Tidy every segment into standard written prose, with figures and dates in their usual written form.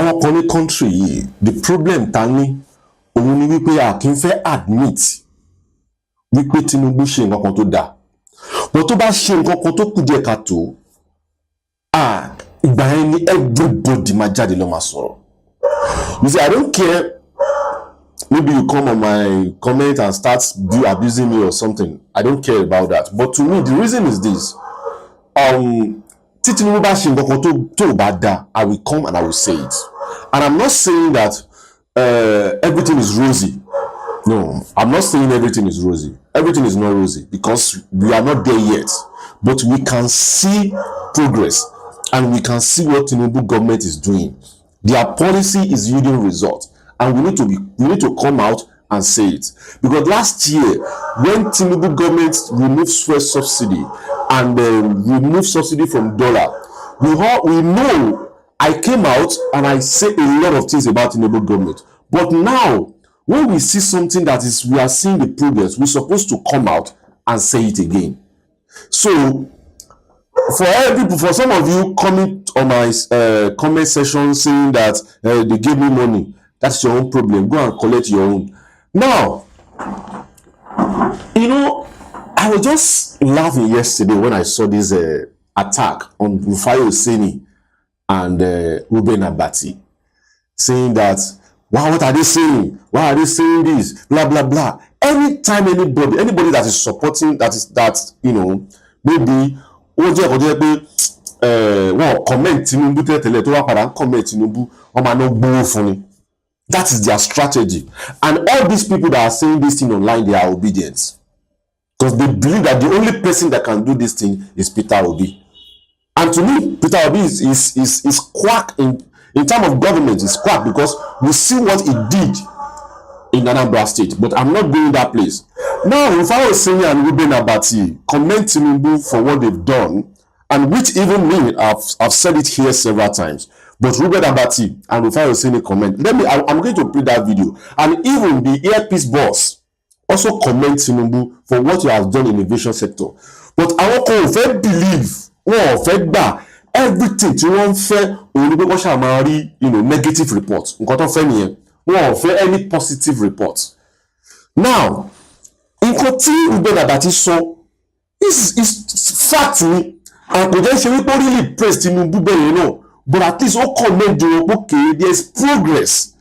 àwọn kan ní country yìí the problem ta ní òun ni wípé a kì í fẹ́ admit wípé Tinubu ṣe nǹkan kan tó dáa but tó bá ṣe nǹkan kan tó kù díẹ̀ káàtó ìgbà yẹn ni everybody máa jáde lọ máa sọ̀rọ̀. You see, I don't care. Maybe you come on my comment and start abusing me or something. I don't care about that. But to me, the reason is this. Tinubu bá ṣe nǹkan kan tó bá dáa, I will come and I will say it. And I'm not saying that everything is rosy. No, I'm not saying everything is rosy. Everything is not rosy because we are not there yet. But we can see progress and we can see what Tinubu government is doing. Their policy is yielding results, and we need to come out and say it. Because last year, when Tinubu government removed fuel subsidy and removed subsidy from dollar, we know I came out and I said a lot of things about Tinubu government. But now, when we see something we are seeing the progress, we're supposed to come out and say it again. So, for some of you coming on my comment section saying that they gave me money, that's your own problem. Go and collect your own. Now, I was just laughing yesterday when I saw this attack on Rufai Oseni and Reuben Abati, saying that, wow, what are they saying? Why are they saying this? Blah, blah, blah. Anytime anybody that is supporting, maybe ó jẹ́ ọ̀dọ́ pé wọ́n comment Tinubu tẹ́lẹ̀ tó wá padà comment Tinubu wọ́n máa ná gbówó fún ni. That is their strategy. And all these people that are saying this thing online, they are obedient. Because they believe that the only person that can do this thing is Peter Obi. And to me, Peter Obi is quack in terms of government, is quack because we see what he did in Anambra State. But I'm not going that place. Now, Rufai Oseni and Reuben Abati commend Tinubu for what they've done, and which even me, I've said it here several times. But Reuben Abati and Rufai Oseni comment. I'm going to play that video. And even the earpiece boss also commend Tinubu for what he has done in the aviation sector. But àwọn kan ò fẹ́ believe, wọn ò fẹ́ gbà everything tí wọ́n fẹ́ òun ni pé wọ́n ṣáà máa rí negative report. Nǹkan tó fẹ́ nìyẹn. Wọn ò fẹ́ any positive report. Now, nǹkan tí Reuben Abati sọ is fact ni, and kò jẹ́ ṣe wípé ó really praise Tinubu bẹ́ẹ̀ náà, but at least ó comment jùlọ okay, there is progress.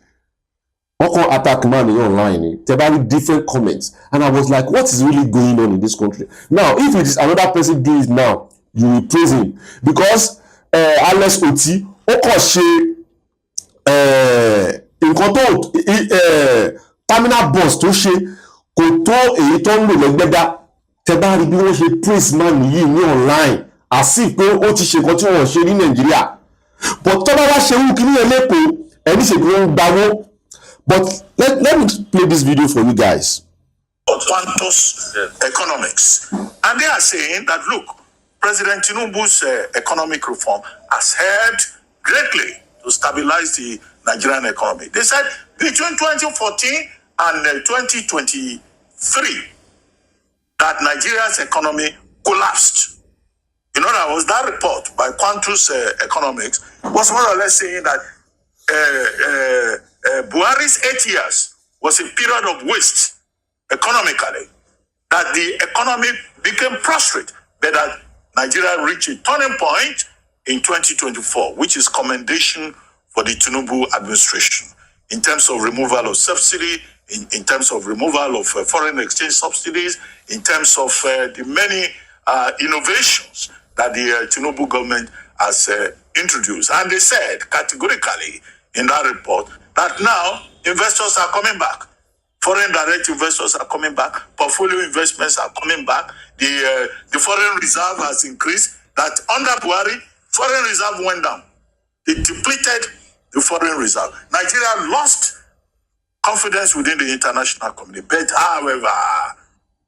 Wọ́n kàn attack man online ni, tẹ́ bá rí different comments, and I was like, what is really going on in this country? Now, if it is another person doing it now, you will praise him because Alex Oti ó kàn ṣe nǹkan tó terminal bus tó ṣe kò tó èyí tó ń lò lẹ́gbẹ́dá. Tẹ́ bá rí bí wọ́n ṣe praise man yìí ní online as if pé ó ti ṣe nǹkan tí wọ́n ṣe ní Nàìjíríà. But tó bá wá ṣe wú kí ní ẹlẹ́kọ̀ọ́ ẹni ṣe bí wọ́n gbawó. But let me play this video for you guys. Quantus economics. And they are saying that, look, President Tinubu's economic reform has helped greatly to stabilize the Nigerian economy. They said between 2014 and 2023 that Nigeria's economy collapsed. In other words, that report by Quantus Economics was more or less saying that Buhari's 8 years was a period of waste economically, that the economy became prostrate, but that Nigeria reached a turning point in 2024, which is commendation for the Tinubu administration in terms of removal of subsidy, in terms of removal of foreign exchange subsidies, in terms of the many innovations that the Tinubu government has introduced. And they said categorically in that report that now investors are coming back. Foreign direct investors are coming back. Portfolio investments are coming back. The foreign reserve has increased. That under Buhari, foreign reserve went down. They depleted the foreign reserve. Nigeria lost confidence within the international community. But however,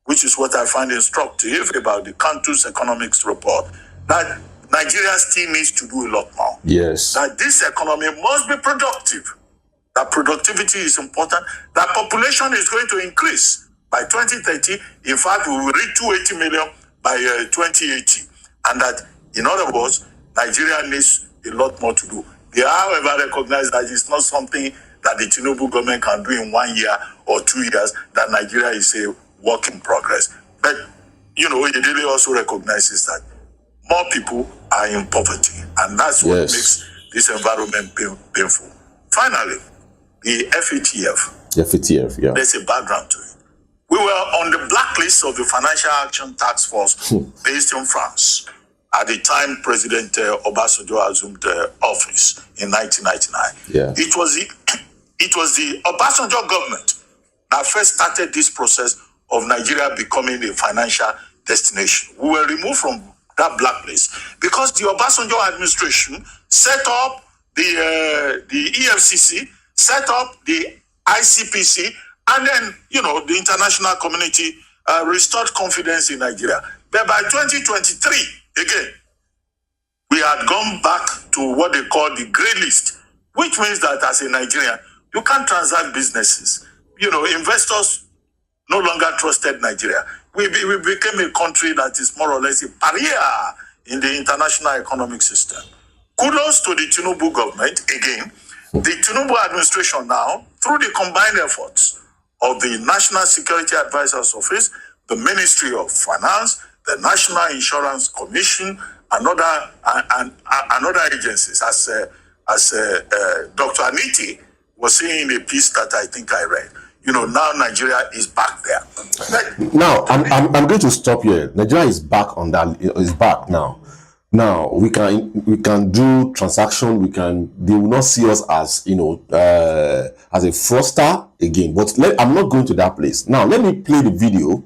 which is what I find instructive about the Quantus Economics report, that Nigeria still needs to do a lot more. Yes. That this economy must be productive. That productivity is important. That population is going to increase by 2030. In fact, we will reach 280 million by 2080. And that, in other words, Nigeria needs a lot more to do. They, however, recognize that it's not something that the Tinubu government can do in 1 year or 2 years, that Nigeria is a work in progress. But, Oyedele also recognizes that more people are in poverty, and that's what makes this environment painful. Finally, the FATF. The FATF, yeah. There's a background to it. We were on the blacklist of the Financial Action Task Force based in France at the time President Obasanjo assumed office in 1999. Yeah. It was the Obasanjo government that first started this process of Nigeria becoming a financial destination. We were removed from that blacklist because the Obasanjo administration set up the EFCC, set up the ICPC, and then, the international community restored confidence in Nigeria. But by 2023, again, we had gone back to what they call the grey list, which means that as a Nigerian, you can't transact businesses. Investors no longer trusted Nigeria. We became a country that is more or less a pariah in the international economic system. Kudos to the Tinubu government. Again, the Tinubu administration now, through the combined efforts of the National Security Advisor's Office, the Ministry of Finance, the National Insurance Commission, and other agencies, as Dr. Aniti was saying in a piece that I think I read. Now Nigeria is back there. Now, I'm going to stop here. Nigeria is back on that. Is back now. Now we can do transaction. They will not see us as as a fraudster again. But I'm not going to that place. Now let me play the video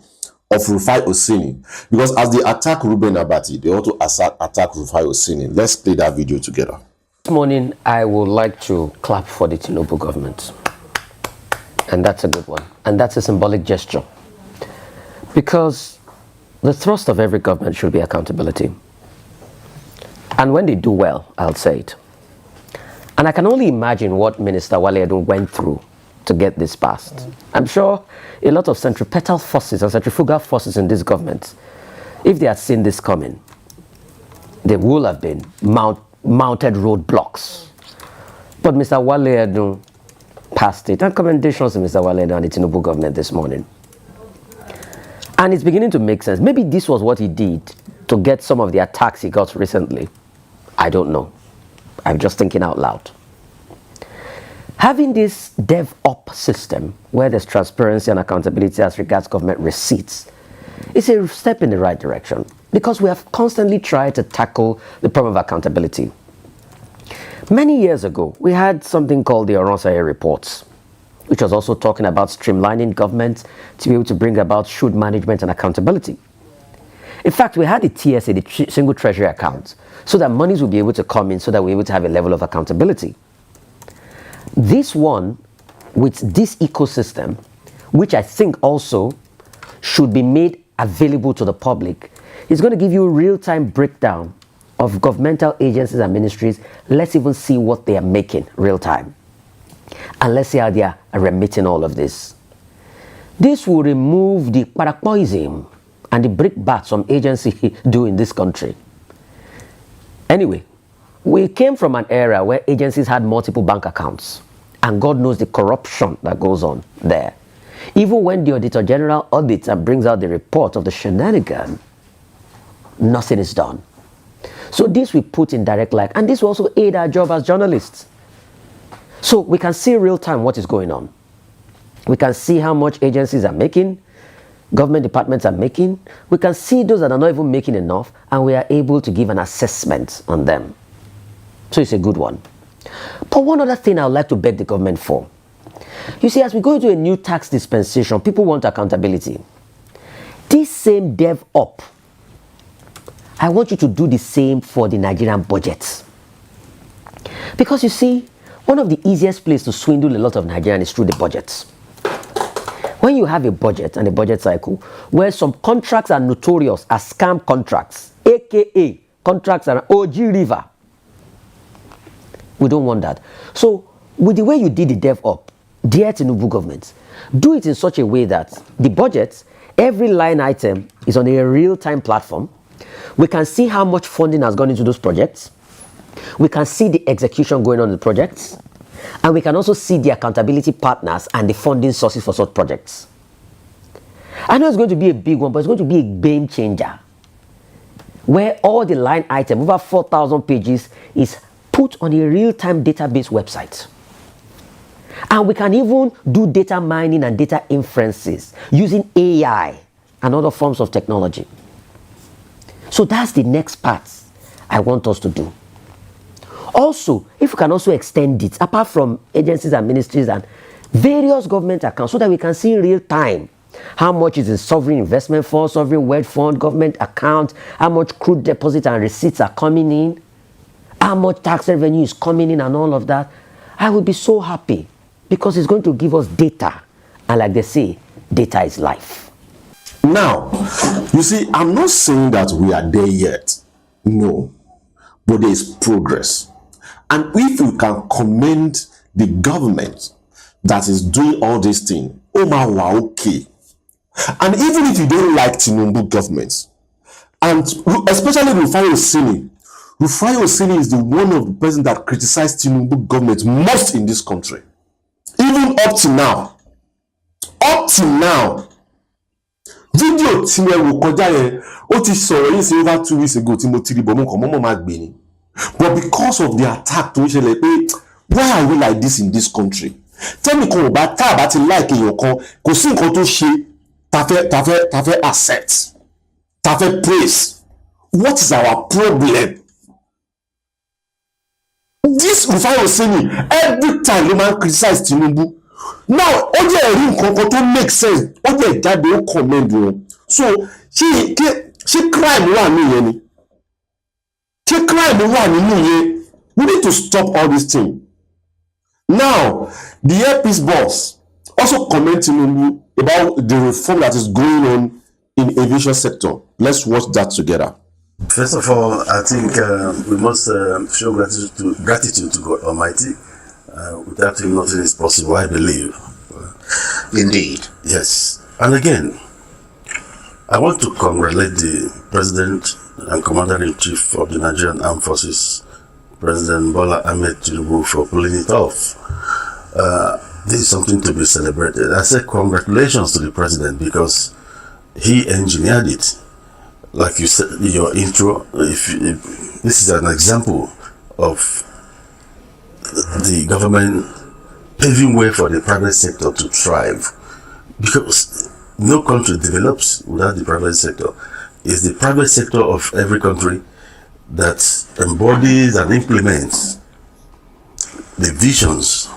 of Rufai Oseni, because as they attack Reuben Abati, they also attack Rufai Oseni. Let's play that video together. This morning, I would like to clap for the Tinubu government. And that's a good one. And that's a symbolic gesture. Because the thrust of every government should be accountability. And when they do well, I'll say it. And I can only imagine what Minister Wale Edun went through to get this passed. I'm sure a lot of centripetal forces and centrifugal forces in this government, if they had seen this coming, there would have been mounted roadblocks. But Mr. Wale Edun passed it. And commendations to Mr. Wale Edun and the Tinubu government this morning. And it's beginning to make sense. Maybe this was what he did to get some of the attacks he got recently. I don't know. I'm just thinking out loud. Having this DevOps system where there's transparency and accountability as regards government receipts is a step in the right direction, because we have constantly tried to tackle the problem of accountability. Many years ago, we had something called the Oronsaye reports, which was also talking about streamlining government to be able to bring about shrewd management and accountability. In fact, we had the TSA, the single treasury account, so that monies will be able to come in so that we're able to have a level of accountability. This one, with this ecosystem, which I think also should be made available to the public, is going to give you a real-time breakdown of governmental agencies and ministries. Let's even see what they are making real-time. And let's see how they are remitting all of this. This will remove the parapoism and the brickbat some agencies do in this country. Anyway, we came from an era where agencies had multiple bank accounts, and God knows the corruption that goes on there. Even when the Auditor General audits and brings out the report of the shenanigan, nothing is done. So this we put in direct line, and this will also aid our job as journalists. So we can see real time what is going on. We can see how much agencies are making, government departments are making. We can see those that are not even making enough, and we are able to give an assessment on them. So it's a good one. But one other thing I would like to beg the government for. You see, as we go into a new tax dispensation, people want accountability. This same DevOps, I want you to do the same for the Nigerian budget. Because you see, one of the easiest places to swindle a lot of Nigerians is through the budgets. When you have a budget and a budget cycle where some contracts are notorious as scam contracts, aka contracts are OG River, we don't want that. So with the way you did the DevOps, dear Tinubu government, do it in such a way that the budget, every line item is on a real-time platform. We can see how much funding has gone into those projects. We can see the execution going on in the projects, and we can also see the accountability partners and the funding sources for such projects. I know it's going to be a big one, but it's going to be a game changer, where all the line item, over 4,000 pages, is put on a real-time database website. And we can even do data mining and data inferences using AI and other forms of technology. So that's the next part I want us to do. Also, if we can also extend it, apart from agencies and ministries and various government accounts, so that we can see in real time how much is in sovereign investment fund, sovereign wealth fund, government account, how much crude deposit and receipts are coming in, how much tax revenue is coming in and all of that, I will be so happy, because it's going to give us data. And like they say, data is life. Now, you see, I'm not saying that we are there yet. No. But there is progress. And if you can commend the government that is doing all these things, oh my wow, okay. And even if you don't like Tinubu government, and especially Rufai Oseni, Rufai Oseni is the one of the person that criticized Tinubu government most in this country. Even up to now. Up to now. Video Tinubu kọjá yẹn, ó ti sọ̀rọ̀ yìí sí over 2 weeks ago tí mo ti rí bọ̀ mọ́ nǹkan mọ́mọ́ máa gbé ni. But because of the attack tó ń ṣẹlẹ̀ pé, why are we like this in this country? Tẹ́nìkan ò bá tá àbá ti like èèyàn kan, kò sí nǹkan tó ṣe ta fẹ́ accept, ta fẹ́ praise. What is our problem? This Rufai Oseni, every time ló máa ń criticize Tinubu. Now, ó jẹ́ ẹ̀rí nǹkan kan tó make sense, ó jẹ́ ìjáde ó commend wọn. So, ṣé crime wà nínú yẹn ni? Ṣé crime wà nínú yẹn? We need to stop all this thing. Now, the airpeace boss also comment Tinubu about the reform that is going on in aviation sector. Let's watch that together. First of all, I think we must show gratitude to God Almighty. Without Him, nothing is possible, I believe. Indeed. Yes. And again, I want to congratulate the President and Commander-in-Chief of the Nigerian Armed Forces, President Bola Tinubu, for pulling it off. This is something to be celebrated. I say congratulations to the President because he engineered it. Like you said in your intro, if this is an example of the government paving way for the private sector to thrive, because no country develops without the private sector. It's the private sector of every country that embodies and implements the visions,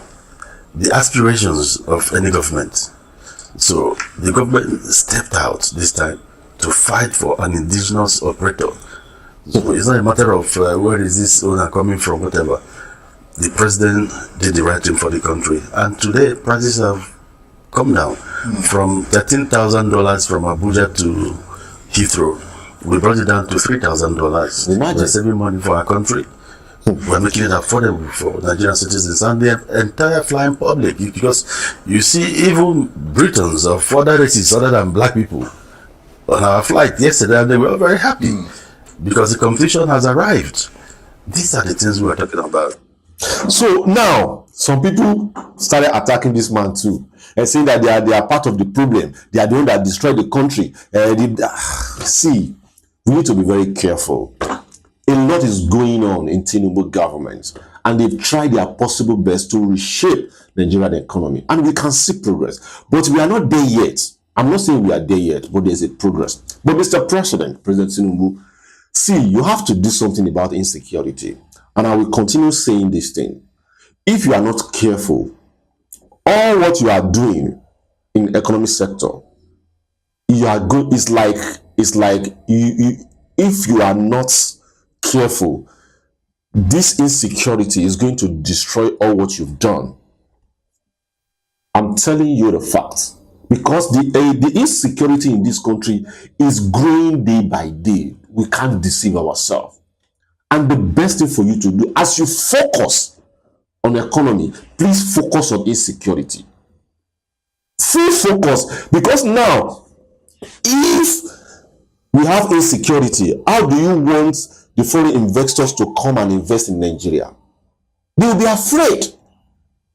the aspirations of any government. So the government stepped out this time to fight for an indigenous operator. So it's not a matter of where is this owner coming from, whatever. The president did the right thing for the country, and today prices have come down from $13,000 from Abuja to Heathrow. We brought it down to $3,000. Imagine. We're saving money for our country. We're making it affordable for Nigerian citizens and the entire flying public, because you see even Britons of other races other than black people on our flight yesterday, and they were very happy because the competition has arrived. These are the things we are talking about. So now, some people started attacking this man too, and saying that they are part of the problem. They are the one that destroyed the country. See, we need to be very careful. A lot is going on in Tinubu government, and they've tried their possible best to reshape the Nigerian economy, and we can see progress. But we are not there yet. I'm not saying we are there yet, but there's a progress. But Mr. President, President Tinubu, see, you have to do something about insecurity. And I will continue saying this thing. If you are not careful, all what you are doing in the economic sector, you are good. It's like you if you are not careful, this insecurity is going to destroy all what you've done. I'm telling you the fact, because the insecurity in this country is growing day by day. We can't deceive ourselves. And the best thing for you to do, as you focus on the economy, please focus on insecurity. Full focus, because now, if we have insecurity, how do you want the foreign investors to come and invest in Nigeria. They will be afraid.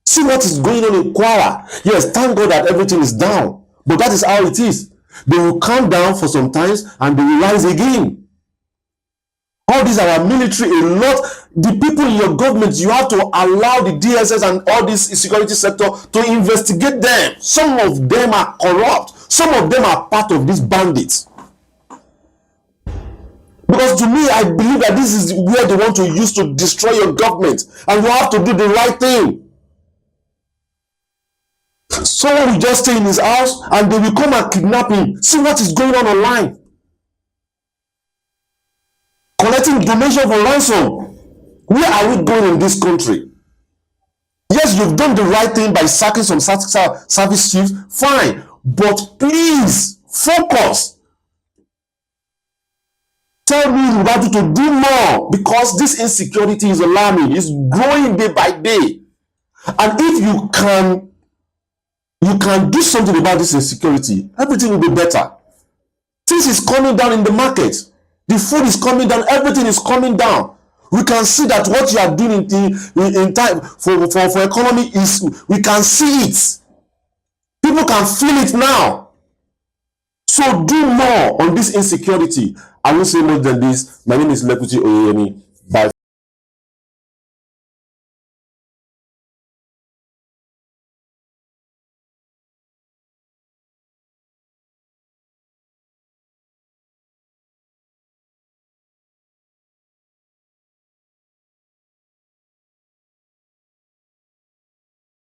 See what is going on in Kwara. Yes, thank God that everything is down, but that is how it is. They will calm down for some times and they will rise again. All these are our military, a lot. The people in your government, you have to allow the DSS and all this security sector to investigate them. Some of them are corrupt. Some of them are part of these bandits. Because to me, I believe that this is where they want to use to destroy your government. And you have to do the right thing. Someone will just stay in his house and they will come and kidnap him. See what is going on online. Collecting donation for ransom. Where are we going in this country? Yes, you've done the right thing by sacking some service chiefs. Fine. But please, focus. Tell me Rubatu to do more, because this insecurity is alarming. It's growing day by day. And if you can do something about this insecurity, everything will be better. Things is coming down in the market. The food is coming down. Everything is coming down. We can see that what you are doing in time for economy is, we can see it. People can feel it now. So do more on this insecurity. I won't say more than this. My name is Lekuti Oyemi.